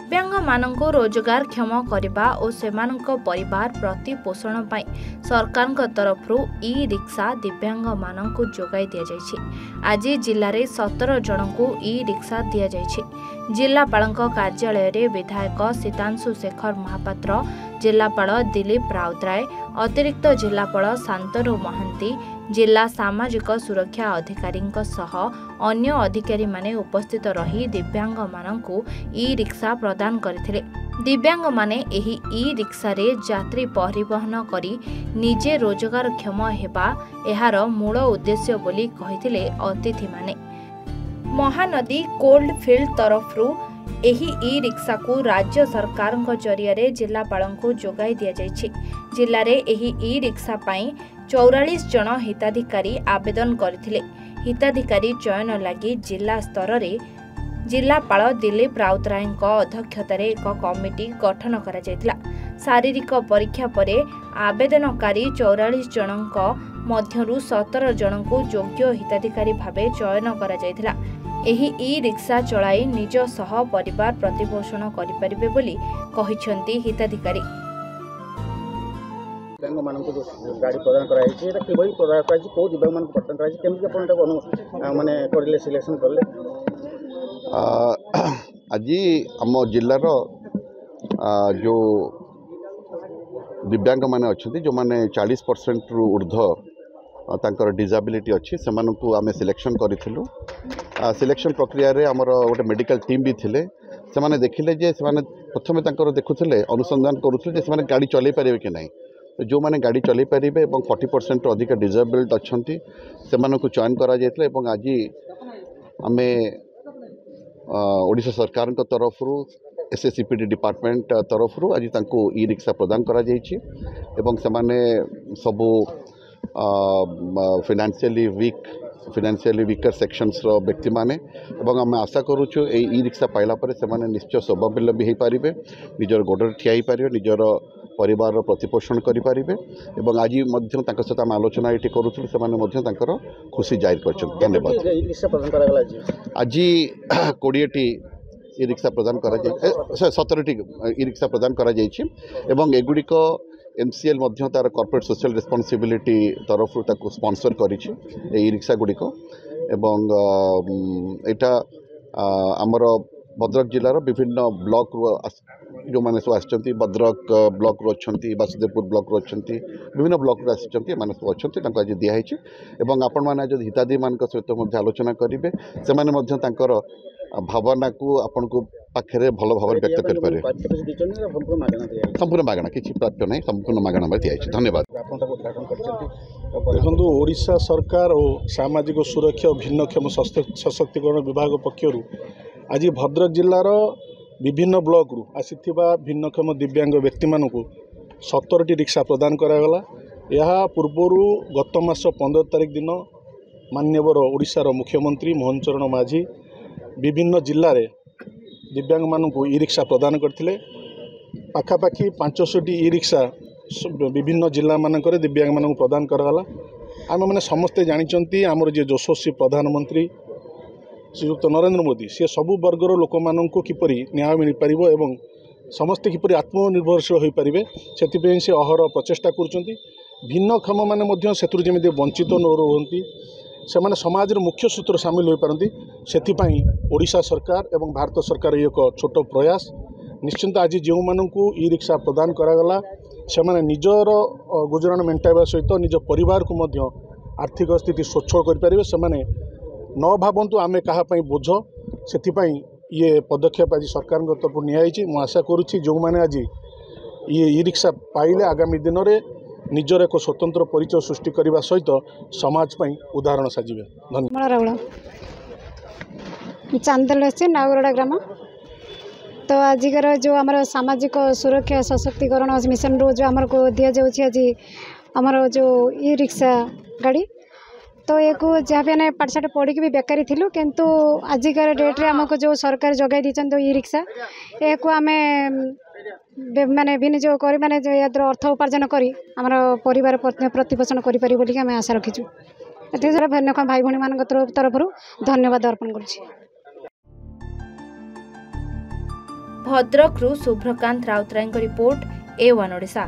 दिव्यांग मानंको रोजगार क्षम करने और सेमानंको परिवार प्रतिपोषण पाई सरकार तरफ ई रिक्शा दिव्यांग मानंको जोगाई दिया जायछि। आज जिले में 17 जन को ई रिक्शा दिया जायछि। जिलापालଙ୍କ कार्यालय रे विधायक सीतांशु शेखर महापात्र, जिलापाल दिलीप राउतराय, अतिरिक्त जिलापाल शांतनु महांती, जिला सामाजिक सुरक्षा अधिकारी सह अन्य अधिकारी माने उपस्थित रही दिव्यांग मानंकु ई रिक्शा प्रदान करथिले। दिव्यांग माने एही ई रिक्शा रे यात्री परिवहन करी निजे रोजगार क्षम हेबा एहार मूल उद्देश्य बोली कहिथिले अतिथि माने। महानदी कोल्ड फील्ड तरफरु एही ई रिक्शा को राज्य सरकार जरिया जिलापाल को जोगाई दिया जायछि। जिले में एही ई रिक्शा पाई 44 जन हिताधिकारी आवेदन करथिले। हिताधिकारी चयन लगी जिला स्तर रे जिलापाल दिलीप राउतराय अध्यक्षतार एक कमिटी गठन करा जायतिला। शारीरिक परीक्षा परे आवेदनकारी 44 जनक मध्यरु 17 जन को योग्य हिताधिकारी भावे चयन करा जायतिला। एही ई रिक्शा चलाई निज सह परिवार प्रतिपोषण करिपारिबे बोली कहिसेंती हिताधिकारी। दिव्यांग मानक जो गाड़ी प्रदान कराई छै एटा किबई प्रदान कराई छै को दिव्यांग मानक प्रदान कराई छै केमि अपन एटा माने करले सिलेक्शन करले। आज आम जिलार जो दिव्यांग माने अच्छे जो माने 40% रु ऊर्ध्व तांकर डिजाबिलिटी अच्छी से आम सिलेक्शन करूँ। सिलेक्शन प्रक्रिया रे आमर गोटे मेडिकल टीम भी थिले। से माने देखिले जे से माने प्रथमे तांकर देखुथिले अनुसंधान करूथिले जे से माने गाड़ी चलै पारिबे कि नहीं। तो जो माने गाड़ी चलै पारिबे एवं 40% रु अधिक डिजाबिलिटी अच्छी से मानकु चयन करा जायतिले। एवं आज आमे ओडिशा सरकार तरफ एसएससीपीडी डिपार्टमेंट तरफ आज तांको ई रिक्शा प्रदान करा जायछि। एवं से माने सबु फाइनेंशियली वीकर सेक्शंस रो व्यक्ति माने एवं आम आशा करूछु ई रिक्शा पाइला परे से माने निश्चय स्वावलंबी हो पारिबे, निजर गोडर ठिया हो पारिबे, निजर परिवार प्रतिपोषण करि पारिबे। एवं आज मध्य तांकर सहित आम आलोचना ये करूछु से माने मध्य तांकर खुशी जाहिर करछन। धन्यवाद। ई रिक्शा प्रदान करा गला आज 20टी ई रिक्शा प्रदान करा जाय 17टी ई रिक्शा प्रदान करा जायछि। एवं एगुड़िक एमसीएल मध्य तार कॉर्पोरेट सोशल रिस्पांसिबिलिटी तरफ ताको स्पॉन्सर करिछि ई रिक्शा गुड़िक। एवं एटा आमर भद्रक जिलार विभिन्न ब्लॉक जो माने सब आछंती भद्रक ब्लॉक रो अछंती, वासुदेवपुर ब्लॉक रो अछंती, विभिन्न ब्लॉक रो आछंती माने सब अछंती तांको आज दिया हैछि। एवं आपण माने जदि हिताधी मान सहित मध्य आलोचना करिवे से माने मध्य तांकर भावना को आपन को पाखरे भल भाव व्यक्त कर पारे। संपूर्ण मागणा किसी प्राप्त नहीं, संपूर्ण मागणा दिया है। धन्यवाद। देखो ओडिशा सरकार और सामाजिक सुरक्षा और भिन्नक्षम सशक्तिकरण विभाग पक्षर आज भद्रक जिलार विभिन्न ब्लॉक रु आसीथिबा भिन्नक्षम दिव्यांग व्यक्ति मानक 17टी रिक्शा प्रदान करागला। यह पूर्वर गत मास 15 तारिख दिन माननीय ओडिशार मुख्यमंत्री मोहन चरण माझी विभिन्न जिले में दिव्यांग मानक ई रिक्शा प्रदान करथिले। पाखापाखि 500टी ई रिक्शा विभिन्न जिला मानक दिव्यांग मानक प्रदान करागला। आम मैंने समस्ते जानते आमर जे यशस्वी प्रधानमंत्री श्रीयुक्त नरेंद्र मोदी सी सबु वर्गर लोक मानक किपरि न्याय मिल पार एवं समस्ते किपरि आत्मनिर्भरशील हो पारे से से अहर प्रचेषा कर भिन्नक्षम मैंने से वंचित न रुहति से माने समाज मुख्य सूत्र सामिल हो पारती। से ओडिशा सरकार एवं भारत सरकार एक छोट प्रयास निश्चिंत आज जो मानू ई रिक्शा प्रदान करागला से माने निजर गुजराण मेंटाइबा सहित निज परिवार को मध्य आर्थिक स्थिति स्वच्छ करें। से माने न भावतु आमे कहा बोझ से ये पदक्षेप आज सरकार तरफ नियाई। मु आशा करुच्ची जो मैंने आज ये ई रिक्शा पाइले आगामी दिन में निजर एक स्वतंत्र परिचय सृष्टि करने सहित समाज पर उदाहरण साजिबे। धन्यवाद। चांदल से नागरड़ा ग्राम। तो आजिकार जो आमर सामाजिक सुरक्षा सशक्तिकरण मिशन रो जो आमर को दिया जाउछि आज आमर जो ई रिक्शा गाड़ी तो ये जहाँ भी आने पाठशाठ पढ़ी भी बेकारी थिलु किंतु आजिकार डेट रे आमको जो सरकार जगाई दीचन तो ई रिक्शा एक आम माने विनियोग कर माने अर्थ उपार्जन करी आमर परिवार प्रतिपोषण करि पारि बोली आम आशा रखीचु। एते भाई भणी मान तरफ धन्यवाद अर्पण करुछि। भद्रकରୁ शुभ्रकांत राउतरायଙ୍କ रिपोर्ट A1 ओडिशा।